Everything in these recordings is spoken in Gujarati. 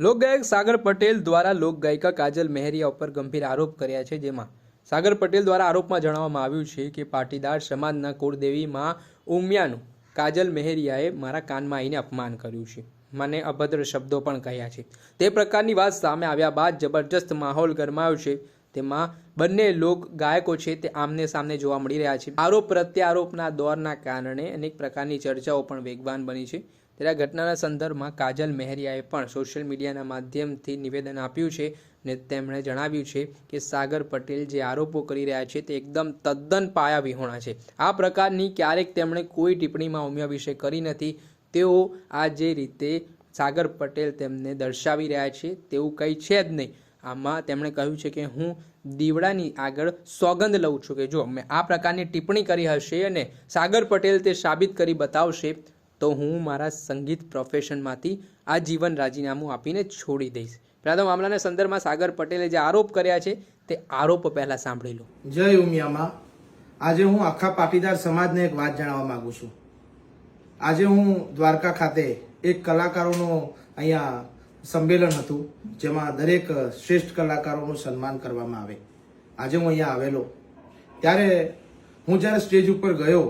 લોકગાયક સાગર પટેલ દ્વારા લોકગાયિકા કાજલ મહેરિયા ઉપર ગંભીર આરોપ કર્યા છે, જેમાં સાગર પટેલ દ્વારા આરોપમાં જણાવવામાં આવ્યું છે કે પાટીદાર સમાજના કુળદેવીમાં ઉમિયાનું કાજલ મહેરિયાએ મારા કાનમાં આવીને અપમાન કર્યું છે, મને અભદ્ર શબ્દો પણ કહ્યા છે। તે પ્રકારની વાત સામે આવ્યા બાદ જબરજસ્ત માહોલ ગરમાયો છે। તેમાં બંને લોક ગાયકો છે તે આમને સામને જોવા મળી રહ્યા છે। આરોપ પ્રત્યારોપના દોરના કારણે અનેક પ્રકારની ચર્ચાઓ પણ વેગવાન બની છે। ત્યારે આ ઘટનાના સંદર્ભમાં કાજલ મહેરિયાએ પણ સોશિયલ મીડિયાના માધ્યમથી નિવેદન આપ્યું છે અને તેમણે જણાવ્યું છે કે સાગર પટેલ જે આરોપો કરી રહ્યા છે તે એકદમ તદ્દન પાયાવિહોણા છે। આ પ્રકારની ક્યારેક તેમણે કોઈ ટિપ્પણીમાં ઉમિયા વિશે કરી નથી। તેઓ આ જે રીતે સાગર પટેલ તેમને દર્શાવી રહ્યા છે તેવું કંઈ છે જ નહીં। આમાં તેમણે કહ્યું છે કે હું દીવડાની આગળ સોગંદ લઉં છું કે જો મેં આ પ્રકારની ટિપ્પણી કરી હશે અને સાગર પટેલ તે સાબિત કરી બતાવશે તો હું મારા સંગીત પ્રોફેશનમાંથી આજીવન રાજીનામું આપીને છોડી દઈશ। પહેલા મામલાના સંદર્ભમાં સાગર પટેલે જે આરોપ કર્યા છે તે આરોપ પહેલા સાંભળી લો। જય ઉમિયામાં। આજે હું આખા પાટીદાર સમાજને એક વાત જણાવવા માંગુ છું। આજે હું દ્વારકા ખાતે એક કલાકારોનું અહીંયા સંમેલન હતું, જેમાં દરેક શ્રેષ્ઠ કલાકારોનું સન્માન કરવામાં આવે। આજે હું અહીંયા આવેલો ત્યારે હું જ્યારે સ્ટેજ ઉપર ગયો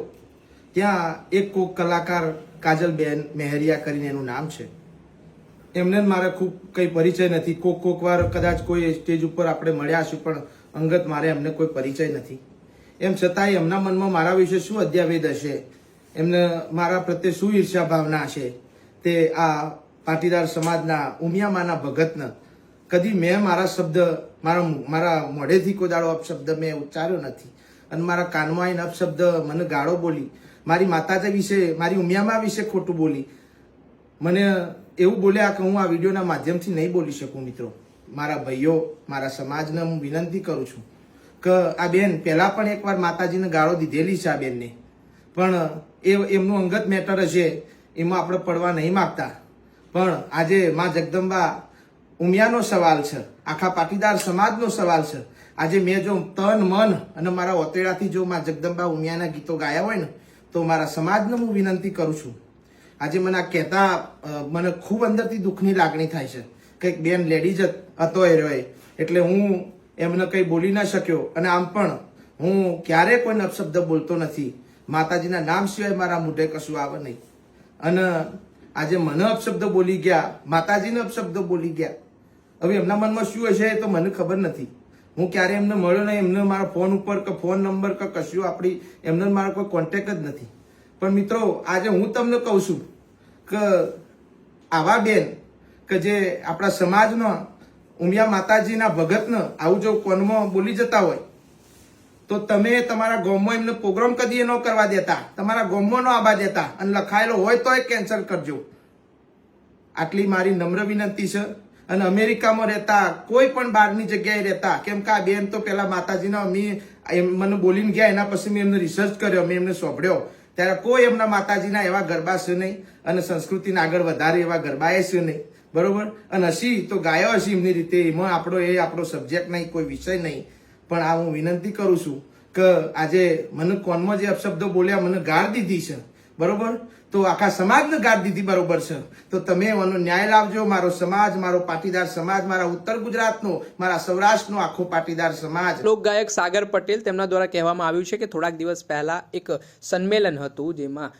ત્યાં એક કોક કલાકાર કાજલબેન મહેરિયા કરીને એનું નામ છે, એમને મારે ખૂબ કંઈ પરિચય નથી। કોક વાર કદાચ કોઈ સ્ટેજ ઉપર આપણે મળ્યા હશું, પણ અંગત મારે એમને કોઈ પરિચય નથી। એમ છતાંય એમના મનમાં મારા વિશે શું અધ્યાવેદ હશે, એમને મારા પ્રત્યે શું ઈર્ષ્યા ભાવના હશે, તે આ પાટીદાર સમાજના ઉમિયામાના ભગતને કદી મેં મારા શબ્દ મારા મોઢેથી કોઈ દાડો અપશબ્દ મેં ઉચ્ચાર્યો નથી અને મારા કાનમાં આવીને અપશબ્દ મને ગાળો બોલી, મારી માતાજી વિશે, મારી ઉમિયામા વિશે ખોટું બોલી, મને એવું બોલ્યા કે હું આ વિડીયોના માધ્યમથી નહીં બોલી શકું। મિત્રો, મારા ભાઈઓ, મારા સમાજને હું વિનંતી કરું છું કે આ બેન પહેલાં પણ એકવાર માતાજીને ગાળો દીધેલી છે આ બેનને, પણ એમનું અંગત મેટર હશે, એમાં આપણે પડવા નહીં માગતા। પણ આજે માં જગદંબા ઉમિયાનો સવાલ છે, આખા પાટીદાર સમાજનો સવાલ છે। આજે મેં જો તન મન અને મારા ઓતેડાથી જો માં જગદંબા ઉમિયાના ગીતો ગાયા હોય ને તો મારા સમાજને હું વિનંતી કરું છું। આજે મને આ કહેતા મને ખૂબ અંદરથી દુઃખની લાગણી થાય છે। કંઈક બેન લેડીઝ હતો એ રહ્યો, એટલે હું એમને કંઈ બોલી ના શક્યો અને આમ પણ હું ક્યારેય કોઈ અપશબ્દ બોલતો નથી। માતાજીના નામ સિવાય મારા મોઢે કશું આવે નહીં અને આજે મને અપશબ્દ બોલી ગયા, માતાજીને અપશબ્દ બોલી ગયા। હવે એમના મનમાં શું હશે તો મને ખબર નથી। હું ક્યારે એમને મળ્યો નહીં, એમને મારા ફોન ઉપર કે ફોન નંબર કે કશું આપણી એમને મારો કોઈ કોન્ટેક્ટ જ નથી। પણ મિત્રો, આજે હું તમને કહું છું કે આવા બેન કે જે આપણા સમાજનો ઉમિયા માતાજીના ભગતને આવું જો કોનમાં બોલી જતા હોય તો તમે તમારા ગામમાં એમને પ્રોગ્રામ કદી ન કરવા દેતા, તમારા ગામમાં ન આવવા દેતા અને લખાયેલો હોય તોય કેન્સલ કરજો। આટલી મારી નમ્ર વિનંતી છે। અને અમેરિકામાં રહેતા, કોઈ પણ બહારની જગ્યાએ રહેતા, કેમ કે આ બેન તો પેલા માતાજીના મને બોલીને ગયા, એના પછી મેં એમને રિસર્ચ કર્યો, મેં એમને સોંપડ્યો, ત્યારે કોઈ એમના માતાજીના એવા ગરબા છે નહીં અને સંસ્કૃતિને આગળ વધારે એવા ગરબાએ છે નહીં, બરોબર। અને હસી તો ગાયો હસી એમની રીતે, એમાં આપણો સબ્જેક્ટ નહીં, કોઈ વિષય નહીં। પણ આ હું વિનંતી કરું છું કે આજે મને કોનમાં જે અપશબ્દો બોલ્યા, મને ગાળ દીધી છે, બરોબર, તો આખા સમાજને ગાળ દીધી, બરોબર છે, તો તમે એનો ન્યાય લાવજો। મારો સમાજ, મારો પાટીદાર સમાજ, મારા ઉત્તર ગુજરાતનો, મારા સૌરાષ્ટ્રનો આખો પાટીદાર સમાજ। લોકગાયક સાગર પટેલ તેમના દ્વારા કહેવામાં આવ્યું છે કે થોડાક દિવસ પહેલા એક સંમેલન હતું જેમાં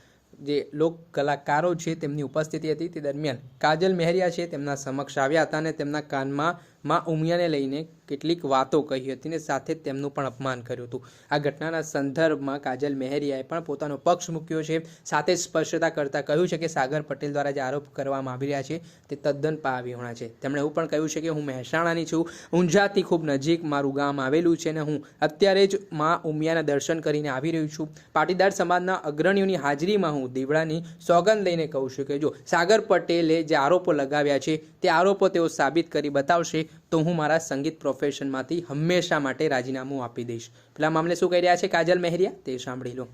જે લોક કલાકારો છે તેમની ઉપસ્થિતિ હતી। તે દરમિયાન કાજલ મહેરિયા છે તેમના સમક્ષ આવ્યા હતા અને તેમના કાનમાં માં ઉમિયાને લઈને કેટલીક વાતો કહી હતી અને સાથે તેમનું પણ અપમાન કર્યું હતું। આ ઘટનાના સંદર્ભમાં કાજલ મહેરિયાએ પણ પોતાનો પક્ષ મૂક્યો છે, સાથે સ્પષ્ટતા કરતાં કહ્યું છે કે સાગર પટેલ દ્વારા જે આરોપ કરવામાં આવી રહ્યા છે તે તદ્દન પાયાવિહોણા છે। તેમણે એવું પણ કહ્યું છે કે હું મહેસાણાની છું, ઊંઝાથી ખૂબ નજીક મારું ગામ આવેલું છે અને હું અત્યારે જ માં ઉમિયાના દર્શન કરીને આવી રહ્યું છું। પાટીદાર સમાજના અગ્રણીઓની હાજરીમાં હું દીવડાની સોગંદ લઈને કહું છું કે જો સાગર પટેલે જે આરોપો લગાવ્યા છે તે આરોપો તેઓ સાબિત કરી બતાવશે તો હું મારા સંગીત પ્રોફેશનમાંથી હંમેશા માટે રાજીનામું આપી દઈશ। પેલા મામલે શું કહી રહ્યા છે કાજલ મહેરિયા તે સાંભળી લો।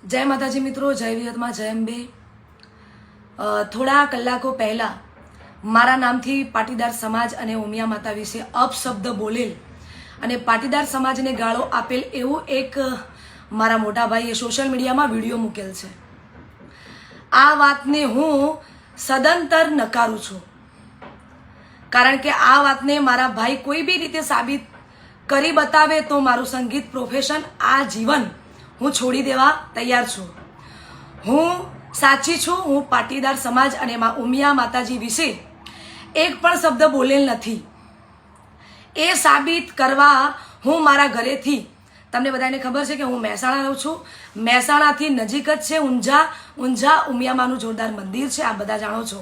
જય માતાજી મિત્રો, જય વિહતમાં જય અંબે। થોડા કલાકો પહેલા મારા નામથી પાટીદાર સમાજ અને ઉમિયા માતા વિશે અપશબ્દ બોલેલ અને પાટીદાર સમાજને ગાળો આપેલ એવું એક મારા મોટા ભાઈએ સોશિયલ મીડિયામાં વિડીયો મૂકેલ છે। આ વાતને હું સદંતર નકારું છું। કારણ કે આ વાતને મારા ભાઈ કોઈ બી રીતે સાબિત કરી બતાવે તો મારું સંગીત પ્રોફેશન આ જીવન હું છોડી દેવા તૈયાર છું. હું સાચી છું. હું પાટીદાર સમાજ અને ઉમિયા માતાજી વિશે એક પણ શબ્દ બોલેલ નથી. એ સાબિત કરવા હું મારા ઘરેથી, તમને બધાને ખબર છે કે હું મહેસાણા રહું છું, મહેસાણાથી નજીક જ છે ઊંઝા ઉમિયામાનું જોરદાર મંદિર છે, આ બધા જાણો છો.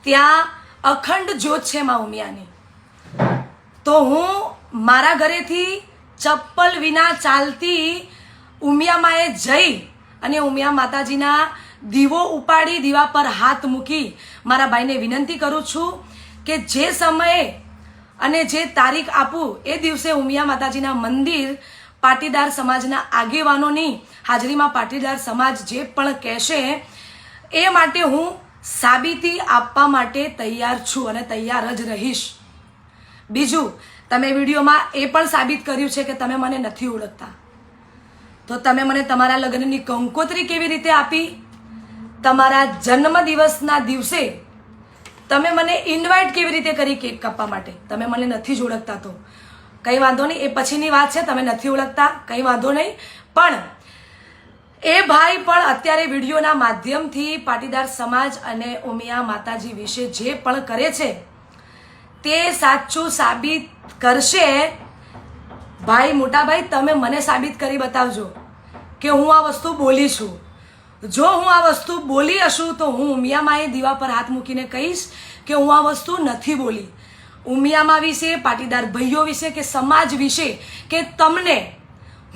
ત્યાં અખંડ જ્યોત છે મા ઉમિયાની. તો હું મારા ઘરેથી ચપ્પલ વિના ચાલતી ઉમિયામાએ જઈ અને ઉમિયા માતાજીના દીવો ઉપાડી દીવા પર હાથ મૂકી મારા ભાઈને વિનંતી કરું છું કે જે સમયે અને જે તારીખ આપું એ દિવસે ઉમિયા માતાજીના મંદિર પાટીદાર સમાજના આગેવાનોની હાજરીમાં પાટીદાર સમાજ જે પણ કહેશે એ માટે હું સાબિતી આપવા માટે તૈયાર છું અને તૈયાર જ રહીશ. બીજું, તમે વિડીયોમાં એ પણ સાબિત કર્યું છે કે તમે મને નથી ઓળખતા. તો તમે મને તમારા લગ્નની કંકોત્રી કેવી રીતે આપી? તમારા જન્મદિવસના દિવસે તમે મને ઇન્વાઇટ કેવી રીતે કરી કેક કાપવા માટે? તમે મને નથી જ ઓળખતા તો કંઈ વાંધો નહીં, એ પછીની વાત છે. તમે નથી ઓળખતા કંઈ વાંધો નહીં, પણ એ ભાઈ પણ અત્યારે વિડીયોના માધ્યમથી પાટીદાર સમાજ અને ઉમિયા માતાજી વિશે જે પણ કરે છે તે સાચું સાબિત કરશે. ભાઈ, મોટા ભાઈ, તમે મને સાબિત કરી બતાવજો કે હું આ વસ્તુ બોલી છું. જો હું આ વસ્તુ બોલી હશું તો હું ઉમિયામાએ દીવા પર હાથ મૂકીને કહીશ કે હું આ વસ્તુ નથી બોલી. ઉમિયામા વિશે, પાટીદાર ભાઈઓ વિશે કે સમાજ વિશે કે તમને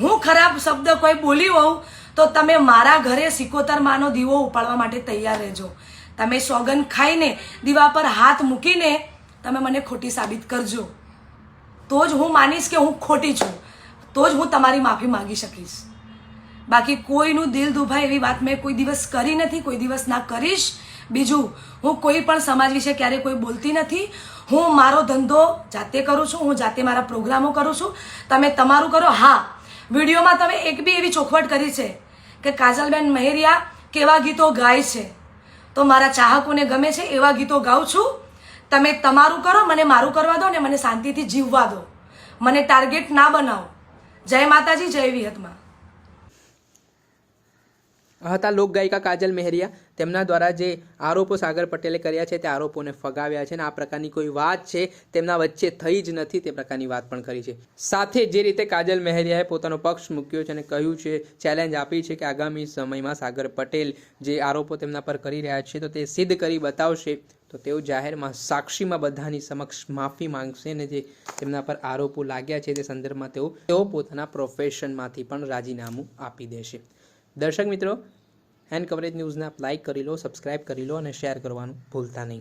હું ખરાબ શબ્દ કોઈ બોલી હોઉં તો તમે મારા ઘરે સિકોતર માનો દીવો ઉપાડવા માટે તૈયાર રહેજો. તમે સોગન ખાઈને દીવા પર હાથ મૂકીને તમે મને ખોટી સાબિત કરજો, તો જ હું માનીશ કે હું ખોટી છું, તો જ હું તમારી માફી માંગી શકીશ. બાકી કોઈનું દિલ દુભાય એવી વાત મેં કોઈ દિવસ કરી નથી, કોઈ દિવસ ના કરીશ. બીજું, હું કોઈ પણ સમાજ વિશે ક્યારે કોઈ બોલતી નથી. હું મારો ધંધો જાતે કરું છું, હું જાતે મારા પ્રોગ્રામો કરું છું. તમે તમારું કરો. હા, વિડીયોમાં તમે એક બી એવી ચોખવટ કરી છે કે કાજલબેન મહેરિયા કેવા ગીતો ગાય છે, તો મારા ચાહકોને ગમે છે એવા ગીતો ગાઉં છું. તમે તમારું કરો, મને મારું કરવા દો ને મને શાંતિથી જીવવા દો. મને ટાર્ગેટ ના બનાવો. જય માતાજી, જય વિહતમાં. હતા લોકગાયિકા કાજલ મહેરિયા. તેમના દ્વારા જે આરોપો સાગર પટેલે કર્યા છે તે આરોપોને ફગાવ્યા છે અને આ પ્રકારની કોઈ વાત છે તેમના વચ્ચે થઈ જ નથી તે પ્રકારની વાત પણ કરી છે. સાથે જે રીતે કાજલ મહેરિયાએ પોતાનો પક્ષ મૂક્યો છે અને કહ્યું છે, ચેલેન્જ આપી છે કે આગામી સમયમાં સાગર પટેલ જે આરોપો તેમના પર કરી રહ્યા છે તો તે સિદ્ધ કરી બતાવશે. તો તેઓ જાહેરમાં સાક્ષીમાં બધાની સમક્ષ માફી માંગશે અને જે તેમના પર આરોપો લાગ્યા છે તે સંદર્ભમાં તેઓ પોતાના પ્રોફેશનમાંથી પણ રાજીનામું આપી દેશે. દર્શક મિત્રો, હેન્ડ કવરેજ ન્યૂઝને આપ લાઇક કરી લો, સબસ્ક્રાઇબ કરી લો અને શેર કરવાનું ભૂલતા નહીં.